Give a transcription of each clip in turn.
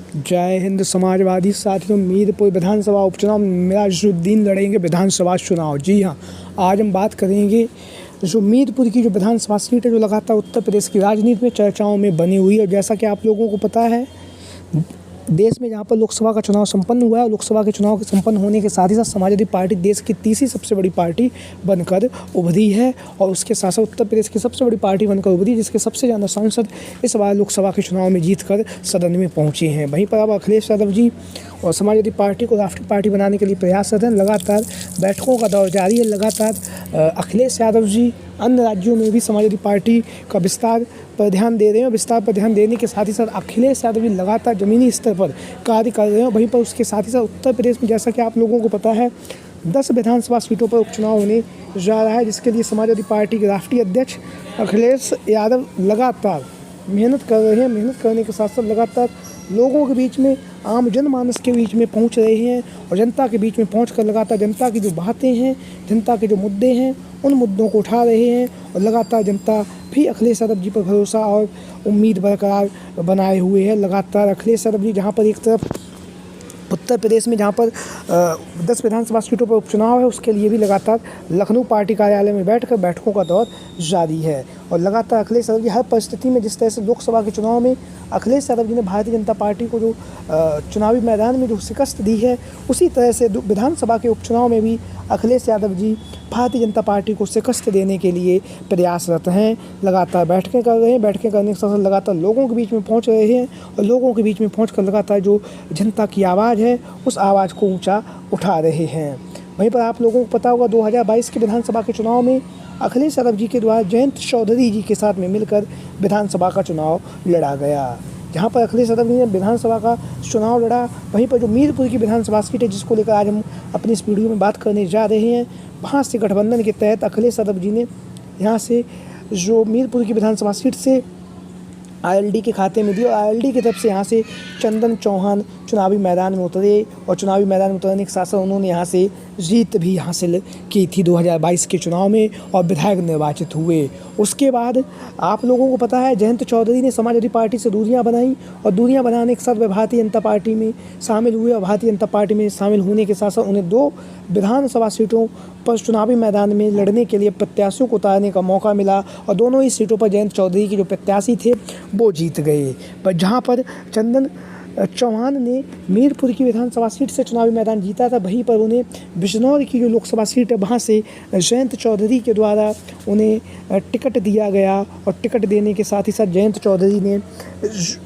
जय हिंद समाजवादी साथियों। मीरपुर विधानसभा उपचुनाव में मिराजुद्दीन लड़ेंगे विधानसभा चुनाव। जी हाँ, आज हम बात करेंगे जो मीरपुर की जो विधानसभा सीट है, जो लगातार उत्तर प्रदेश की राजनीति में चर्चाओं में बनी हुई है। और जैसा कि आप लोगों को पता है, देश में जहाँ पर लोकसभा का चुनाव संपन्न हुआ है, लोकसभा के चुनाव के संपन्न होने के साथ ही साथ समाजवादी पार्टी देश की तीसरी सबसे बड़ी पार्टी बनकर उभरी है। और उसके साथ साथ उत्तर प्रदेश की सबसे बड़ी पार्टी बनकर उभरी, जिसके सबसे ज़्यादा सांसद इस बार लोकसभा के चुनाव में जीतकर सदन में पहुँचे हैं। वहीं पर अब अखिलेश यादव जी और समाजवादी पार्टी को राष्ट्रीय पार्टी बनाने के लिए प्रयासरत हैं। लगातार बैठकों का दौर जारी है। लगातार अखिलेश यादव जी अन्य राज्यों में भी समाजवादी पार्टी का विस्तार पर ध्यान दे रहे हैं। विस्तार पर ध्यान देने के साथ ही साथ अखिलेश यादव जी लगातार ज़मीनी स्तर पर कार्य कर रहे हैं। वहीं पर उसके साथ ही साथ उत्तर प्रदेश में, जैसा कि आप लोगों को पता है, 10 विधानसभा सीटों पर उपचुनाव होने जा रहा है, जिसके लिए समाजवादी पार्टी के राष्ट्रीय अध्यक्ष अखिलेश यादव लगातार मेहनत कर रहे हैं। मेहनत करने के साथ साथ लगातार लोगों के बीच में, आम जनमानस के बीच में पहुंच रहे हैं और जनता के बीच में पहुंचकर लगातार जनता की जो बातें हैं, जनता के जो मुद्दे हैं, उन मुद्दों को उठा रहे हैं। और लगातार जनता भी अखिलेश यादव जी पर भरोसा और उम्मीद बरकरार बनाए हुए है। लगातार अखिलेश यादव जी जहां पर एक तरफ उत्तर प्रदेश में जहाँ पर 10 विधानसभा सीटों पर उपचुनाव है, उसके लिए भी लगातार लखनऊ पार्टी कार्यालय में बैठकर बैठकों का दौर जारी है। और लगातार अखिलेश यादव जी हर परिस्थिति में, जिस तरह से लोकसभा के चुनाव में अखिलेश यादव जी ने भारतीय जनता पार्टी को जो चुनावी मैदान में जो शिकस्त दी है, उसी तरह से विधानसभा के उपचुनाव में भी अखिलेश यादव जी भारतीय जनता पार्टी को शिकस्त देने के लिए प्रयासरत हैं। लगातार बैठकें कर रहे हैं। बैठकें करने के साथ साथ लगातार लोगों के बीच में पहुंच रहे हैं और लोगों के बीच में पहुंचकर लगातार जो जनता की आवाज़ है, उस आवाज़ को ऊंचा उठा रहे हैं। वहीं पर आप लोगों को पता होगा, 2022 के विधानसभा के चुनाव में अखिलेश यादव जी के द्वारा जयंत चौधरी जी के साथ में मिलकर विधानसभा का चुनाव लड़ा गया। जहाँ पर अखिलेश यादव जी ने विधानसभा का चुनाव लड़ा, वहीं पर जो मीरपुर की विधानसभा सीट है, जिसको लेकर आज हम अपनी इस वीडियो में बात करने जा रहे हैं, वहाँ से गठबंधन के तहत अखिलेश यादव जी ने यहाँ से जो मीरपुर की विधानसभा सीट से आईएलडी के खाते में दी और आईएलडी की तरफ से यहाँ से चंदन चौहान चुनावी मैदान में उतरे। और चुनावी मैदान में उतरने के साथ साथ उन्होंने यहाँ से जीत भी हासिल की थी 2022 के चुनाव में और विधायक निर्वाचित हुए। उसके बाद आप लोगों को पता है, जयंत चौधरी ने समाजवादी पार्टी से दूरियां बनाई और दूरियां बनाने के साथ वे भारतीय जनता पार्टी में शामिल हुए। और भारतीय जनता पार्टी में शामिल होने के साथ साथ उन्हें 2 विधानसभा सीटों पर चुनावी मैदान में लड़ने के लिए प्रत्याशियों को उतारने का मौका मिला और दोनों ही सीटों पर जयंत चौधरी के जो प्रत्याशी थे वो जीत गए। पर जहाँ पर चंदन चौहान ने मीरपुर की विधानसभा सीट से चुनावी मैदान जीता था, वहीं पर उन्हें बिजनौर की जो लोकसभा सीट है, वहाँ से जयंत चौधरी के द्वारा उन्हें टिकट दिया गया। और टिकट देने के साथ ही साथ जयंत चौधरी ने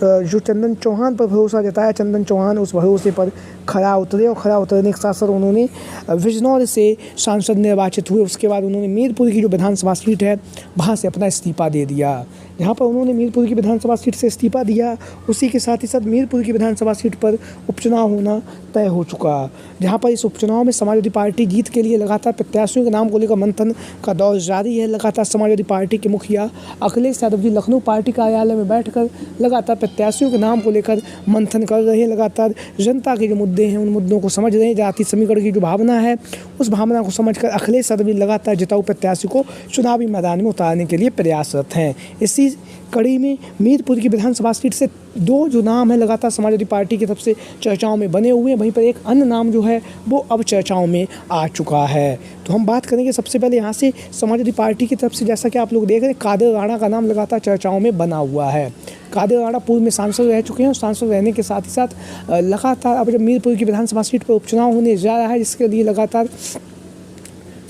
जो चंदन चौहान पर भरोसा जताया, चंदन चौहान उस भरोसे पर खरा उतरे और खरा उतरने के साथ साथ उन्होंने बिजनौर से सांसद निर्वाचित हुए। उसके बाद उन्होंने मीरपुर की जो विधानसभा सीट है, वहाँ से अपना इस्तीफा दे दिया। जहाँ पर उन्होंने मीरपुर की विधानसभा सीट से इस्तीफा दिया, उसी के साथ ही साथ मीरपुर की विधानसभा सीट पर उपचुनाव होना तय हो चुका। जहाँ पर इस उपचुनाव में समाजवादी पार्टी जीत के लिए लगातार प्रत्याशियों के नाम को लेकर मंथन का दौर जारी है। लगातार समाजवादी पार्टी के मुखिया अखिलेश यादव जी लखनऊ पार्टी कार्यालय में बैठकर लगातार प्रत्याशियों के नाम को लेकर मंथन कर रहे हैं। लगातार जनता के जो मुद्दे हैं, उन मुद्दों को समझ रहे हैं। जाति समीकरण की जो भावना है, उस भावना को समझकर अखिलेश यादव जी लगातार जिताऊ प्रत्याशी को चुनावी मैदान में उतारने के लिए प्रयासरत हैं। इसी कड़ी में मीरपुर की विधानसभा सीट से 2 जो नाम है लगातार समाजवादी पार्टी की तरफ से चर्चाओं में बने हुए हैं। वहीं पर एक अन्य नाम जो है वो अब चर्चाओं में आ चुका है। तो हम बात करेंगे सबसे पहले यहाँ से समाजवादी पार्टी की तरफ से, जैसा कि आप लोग देख रहे हैं, कादिर राणा का नाम लगातार चर्चाओं में बना हुआ है। कादिर राणा पूर्व में सांसद रह चुके हैं और सांसद रहने के साथ ही साथ लगातार अब जब मीरपुर की विधानसभा सीट पर उपचुनाव होने जा रहा है, जिसके लिए लगातार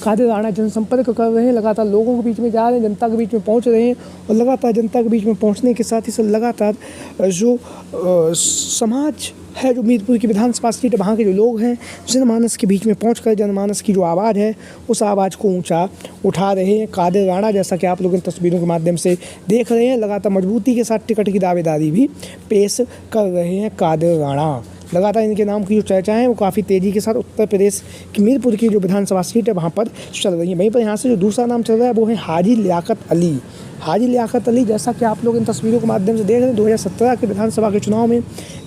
कादिर राणा जनसंपर्क कर रहे हैं। लगातार लोगों के बीच में जा रहे हैं, जनता के बीच में पहुंच रहे हैं। और लगातार जनता के बीच में पहुंचने के साथ ही साथ लगातार जो समाज है, जो मीरपुर की विधानसभा सीट है, वहाँ के जो लोग हैं, जनमानस के बीच में पहुंचकर जनमानस की जो आवाज़ है, उस आवाज़ को ऊंचा उठा रहे हैं। कादिर राणा, जैसा कि आप लोग इन तस्वीरों के माध्यम से देख रहे हैं, लगातार मजबूती के साथ टिकट की दावेदारी भी पेश कर रहे हैं कादिर राणा। लगातार इनके नाम की जो चर्चा है वो काफ़ी तेज़ी के साथ उत्तर प्रदेश की मीरपुर की जो विधानसभा सीट है, वहाँ पर चल रही है। वहीं पर यहाँ से जो दूसरा नाम चल रहा है वो है हाजी लियाकत अली। हाजी लियाकत अली, जैसा कि आप लोग इन तस्वीरों के माध्यम से देख रहे हैं, 2017 के विधानसभा के चुनाव में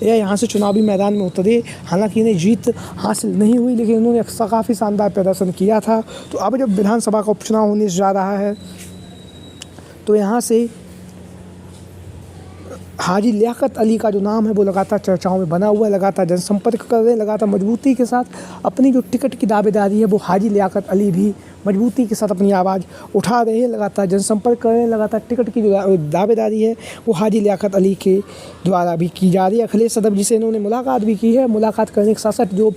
यह यहाँ से चुनावी मैदान में उतरे। हालांकि इन्हें जीत हासिल नहीं हुई, लेकिन इन्होंने काफ़ी शानदार प्रदर्शन किया था। तो अब जब विधानसभा का उपचुनाव होने जा रहा है, तो यहाँ से हाजी लियाकत अली का जो नाम है वो लगातार चर्चाओं में बना हुआ है, लगातार जनसंपर्क कर रहे हैं, लगातार मजबूती के साथ अपनी जो टिकट की दावेदारी है वो हाजी लियाकत अली भी मजबूती के साथ अपनी आवाज़ उठा रहे हैं, लगातार जनसंपर्क कर रहे हैं, लगातार टिकट की जो दावेदारी है वो हाजी लियाकत अली के द्वारा भी की जा रही है। अखिलेश सदर जिसे इन्होंने मुलाकात भी की है, मुलाकात करने के साथ साथ जो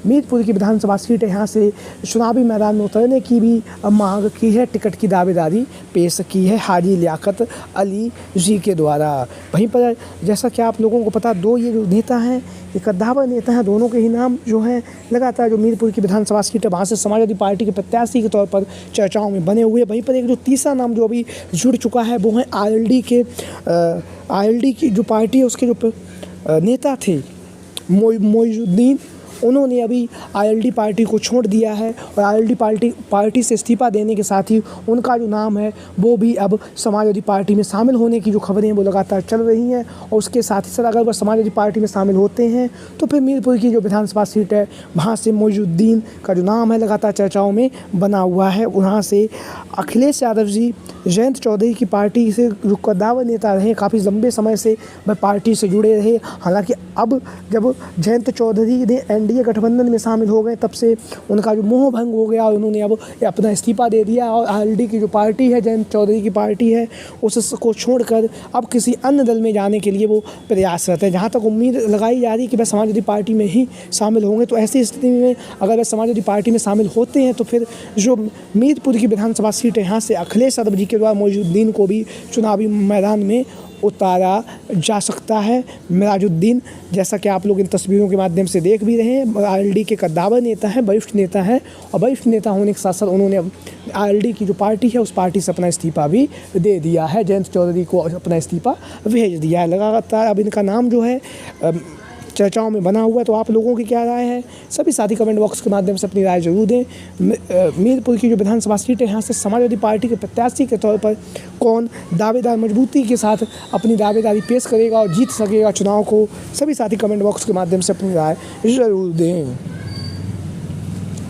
मीरपुर की विधानसभा सीट है यहाँ से चुनावी मैदान में उतरने की भी मांग की है, टिकट की दावेदारी पेश की है हाजी लियाकत अली जी के द्वारा। वहीं पर जैसा कि आप लोगों को पता, दो ये जो नेता हैं, ये कद्दावर नेता हैं, दोनों के ही नाम जो हैं लगातार जो मीरपुर की विधानसभा सीट है वहाँ से समाजवादी पार्टी के प्रत्याशी के तौर पर चर्चाओं में बने हुए। वहीं पर एक जो तीसरा नाम जो अभी जुड़ चुका है वो है आईएलडी की जो पार्टी है उसके जो नेता थे मोइजुद्दीन, उन्होंने अभी आईएलडी पार्टी को छोड़ दिया है और आईएलडी पार्टी से इस्तीफा देने के साथ ही उनका जो नाम है वो भी अब समाजवादी पार्टी में शामिल होने की जो खबरें हैं वो लगातार चल रही हैं। और उसके साथ ही साथ अगर वह समाजवादी पार्टी में शामिल होते हैं तो फिर मीरपुर की जो विधानसभा सीट है वहाँ से मोइजुद्दीन का जो नाम है लगातार चर्चाओं में बना हुआ है। वहाँ से अखिलेश यादव जी जयंत चौधरी की पार्टी से जो कद्दावर नेता रहे, काफ़ी लंबे समय से वह पार्टी से जुड़े रहे। हालांकि अब जब जयंत चौधरी ने एनडीए गठबंधन में शामिल हो गए तब से उनका जो मोह भंग हो गया और उन्होंने अब अपना इस्तीफा दे दिया और आईएलडी की जो पार्टी है, जयंत चौधरी की पार्टी है, उसको छोड़कर अब किसी अन्य दल में जाने के लिए वो प्रयासरत है। जहाँ तक उम्मीद लगाई जा रही है कि वह समाजवादी पार्टी में ही शामिल होंगे, तो ऐसी स्थिति में अगर वह समाजवादी पार्टी में शामिल होते हैं तो फिर जो मीरपुर की विधानसभा सीट है यहाँ से अखिलेश यादव जी के द्वारा मोइजुद्दीन को भी चुनावी मैदान में उतारा जा सकता है। मिराजुद्दीन, जैसा कि आप लोग इन तस्वीरों के माध्यम से देख भी रहे हैं, आईएलडी के कद्दावर नेता हैं, वरिष्ठ नेता हैं और वरिष्ठ नेता होने के साथ साथ उन्होंने आईएलडी की जो पार्टी है उस पार्टी से अपना इस्तीफा भी दे दिया है, जयंत चौधरी को अपना इस्तीफा भेज दिया है। लगातार अब इनका नाम जो है चर्चाओं में बना हुआ है। तो आप लोगों की क्या राय है, सभी साथी कमेंट बॉक्स के माध्यम से अपनी राय जरूर दें। मीरपुर की जो विधानसभा सीट है यहाँ से समाजवादी पार्टी के प्रत्याशी के तौर पर कौन दावेदार मजबूती के साथ अपनी दावेदारी पेश करेगा और जीत सकेगा चुनाव को, सभी साथी कमेंट बॉक्स के माध्यम से अपनी राय जरूर दें।